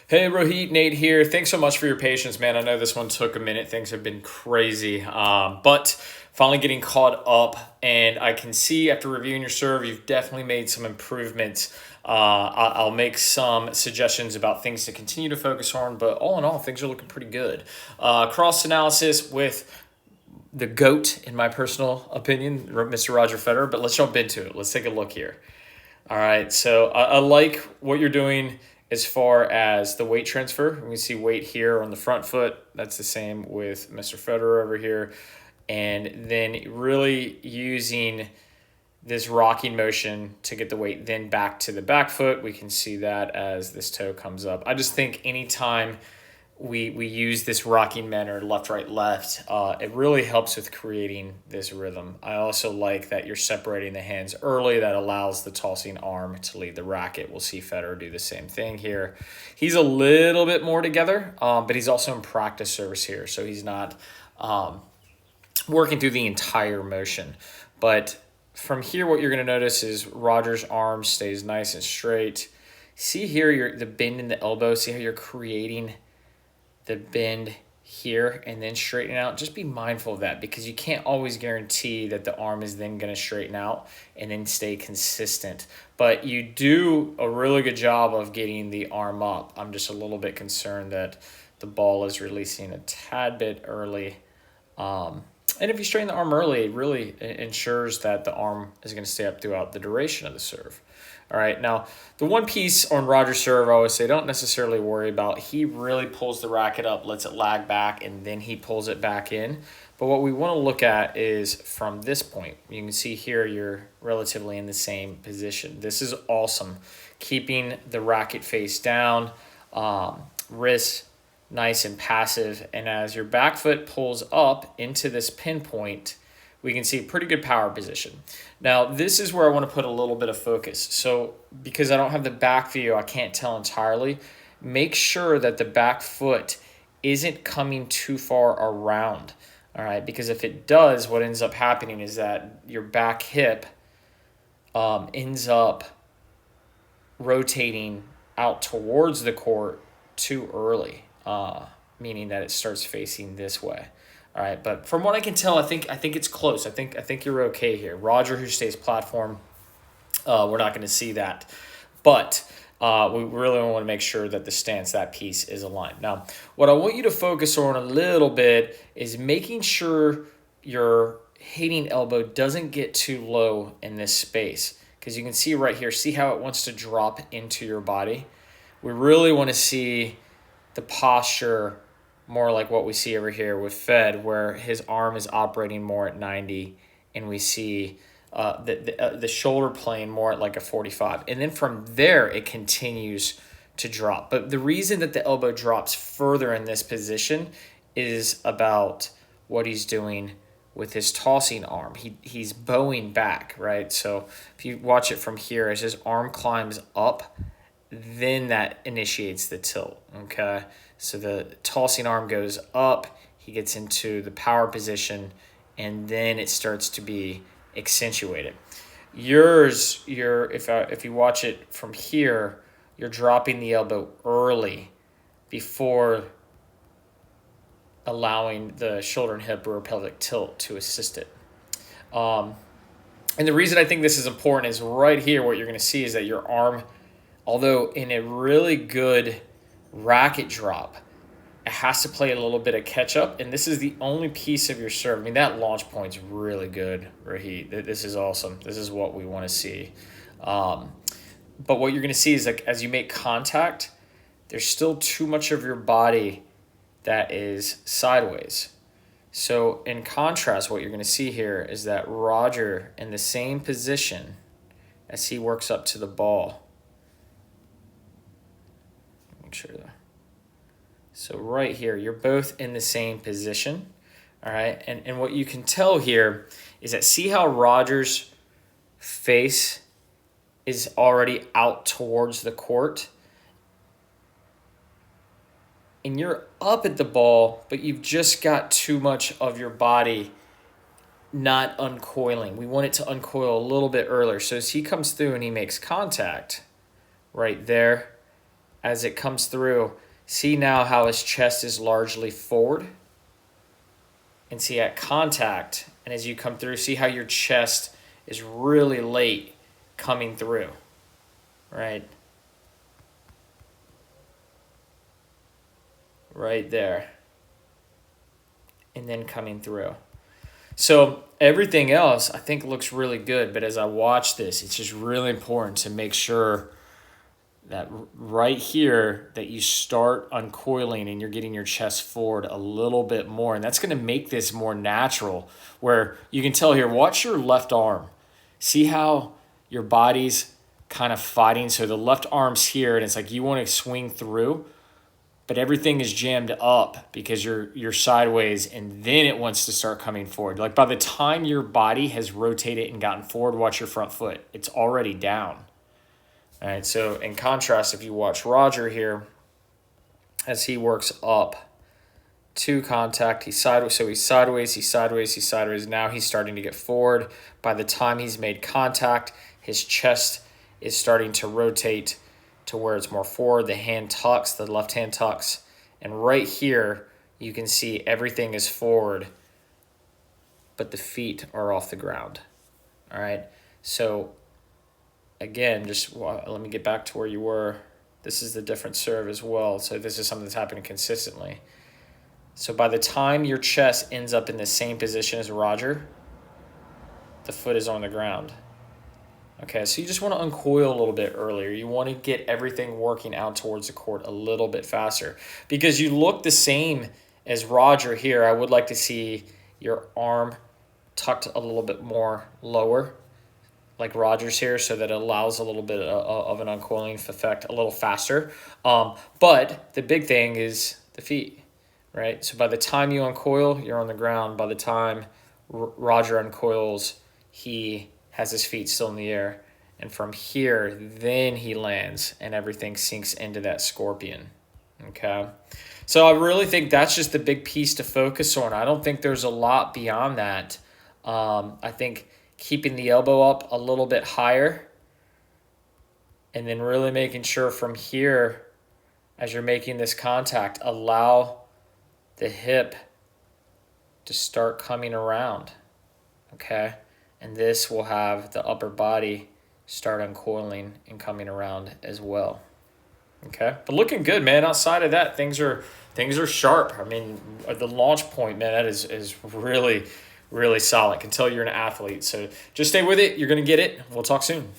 Hey Rohit, Nate here. Thanks so much for your patience, man. I know this one took a minute. Things have been crazy, but finally getting caught up. And I can see after reviewing your serve, you've definitely made some improvements. I'll make some suggestions about things to continue to focus on, but all in all, things are looking pretty good. Cross analysis with the GOAT, in my personal opinion, Mr. Roger Federer. But let's jump into it. Let's take a look here. All right, so I like what you're doing as far as the weight transfer. We see weight here on the front foot. That's the same with Mr. Federer over here. And then really using this rocking motion to get the weight then back to the back foot. We can see that as this toe comes up. I just think anytime we use this rocking manner, left, right, left, it really helps with creating this rhythm. I also like that you're separating the hands early. That allows the tossing arm to lead the racket. We'll see Federer do the same thing here. He's a little bit more together, but he's also in practice service here, so he's not working through the entire motion. But from here, what you're going to notice is Roger's arm stays nice and straight. See here, the bend in the elbow. See how you're creating the bend here and then straighten out. Just be mindful of that because you can't always guarantee that the arm is then going to straighten out and then stay consistent. But you do a really good job of getting the arm up. I'm just a little bit concerned that the ball is releasing a tad bit early. And if you straighten the arm early, it really ensures that the arm is going to stay up throughout the duration of the serve. All right, now the one piece on Roger's serve, I always say don't necessarily worry about. He really pulls the racket up, lets it lag back, and then he pulls it back in. But what we want to look at is from this point. You can see here you're relatively in the same position. This is awesome. Keeping the racket face down, wrist nice and passive, and as your back foot pulls up into this pinpoint, we can see pretty good power position. Now, this is where I want to put a little bit of focus. So because I don't have the back view, I can't tell entirely. Make sure that the back foot isn't coming too far around, all right? Because if it does, what ends up happening is that your back hip ends up rotating out towards the court too early, meaning that it starts facing this way. All right, but from what I can tell, I think it's close. I think you're okay here. Roger, who stays platform, we're not going to see that, but we really want to make sure that the stance, that piece, is aligned. Now, what I want you to focus on a little bit is making sure your hitting elbow doesn't get too low in this space, because you can see right here. See how it wants to drop into your body. We really want to see the posture more like what we see over here with Fed, where his arm is operating more at 90, and we see the shoulder plane more at like a 45. And then from there, it continues to drop. But the reason that the elbow drops further in this position is about what he's doing with his tossing arm. He's bowing back, right? So if you watch it from here, as his arm climbs up, then that initiates the tilt, okay? So the tossing arm goes up, he gets into the power position, and then it starts to be accentuated. If you watch it from here, you're dropping the elbow early before allowing the shoulder and hip or pelvic tilt to assist it. And the reason I think this is important is right here, what you're going to see is that your arm, although in a really good racket drop, it has to play a little bit of catch up, and this is the only piece of your serve. I mean, that launch point's really good, Rahit. This is awesome. This is what we want to see. But what you're going to see is, like, as you make contact, there's still too much of your body that is sideways. So in contrast, what you're going to see here is that Roger, in the same position as he works up to the ball, make sure that. So right here, you're both in the same position, all right? And what you can tell here is that see how Roger's face is already out towards the court? And you're up at the ball, but you've just got too much of your body not uncoiling. We want it to uncoil a little bit earlier. So as he comes through and he makes contact right there, as it comes through, see now how his chest is largely forward. And see at contact, and as you come through, see how your chest is really late coming through, right? Right there. And then coming through. So everything else I think looks really good, but as I watch this, it's just really important to make sure that right here that you start uncoiling and you're getting your chest forward a little bit more. And that's going to make this more natural, where you can tell here, watch your left arm. See how your body's kind of fighting. So the left arm's here and it's like you want to swing through, but everything is jammed up because you're sideways, and then it wants to start coming forward. Like by the time your body has rotated and gotten forward, watch your front foot. It's already down. All right, so in contrast, if you watch Roger here, as he works up to contact, he's sideways, so he's sideways, he's sideways, he's sideways. Now he's starting to get forward. By the time he's made contact, his chest is starting to rotate to where it's more forward. The hand tucks, the left hand tucks. And right here, you can see everything is forward, but the feet are off the ground. All right, so again, just let me get back to where you were. This is the different serve as well. So this is something that's happening consistently. So by the time your chest ends up in the same position as Roger, the foot is on the ground. Okay, so you just want to uncoil a little bit earlier. You want to get everything working out towards the court a little bit faster. Because you look the same as Roger here, I would like to see your arm tucked a little bit more lower, like Roger's here, so that it allows a little bit of an uncoiling effect a little faster. But the big thing is the feet, right? So by the time you uncoil, you're on the ground. By the time Roger uncoils, he has his feet still in the air. And from here, then he lands and everything sinks into that scorpion, okay? So I really think that's just the big piece to focus on. I don't think there's a lot beyond that. I think keeping the elbow up a little bit higher, and then really making sure from here, as you're making this contact, allow the hip to start coming around, okay? And this will have the upper body start uncoiling and coming around as well, okay? But looking good, man. Outside of that, things are sharp. I mean, the launch point, man, that is really, really solid. Can tell you're an athlete. So just stay with it. You're going to get it. We'll talk soon.